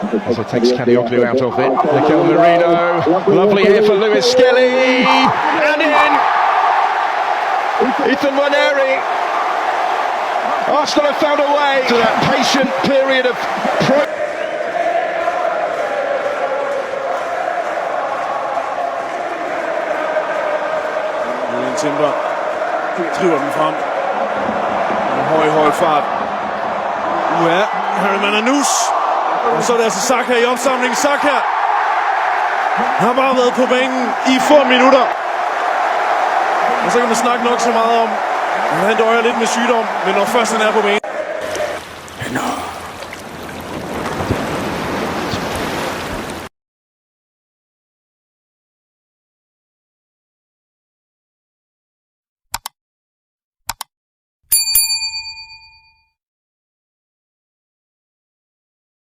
So takes Kadioglu out of it. Mikel Merino, lovely here for Lewis Skelly, and in! Ethan Nwaneri. Arsenal have found a way to that patient period of Timber driver den frem. En høj fart. Ja, Harry Mananus. Og så er det altså Saka i opsamlingen. Saka har bare været på banen i få minutter. Og så kan man snakke nok så meget om, at han døjer lidt med sygdom, men når først han er på banen.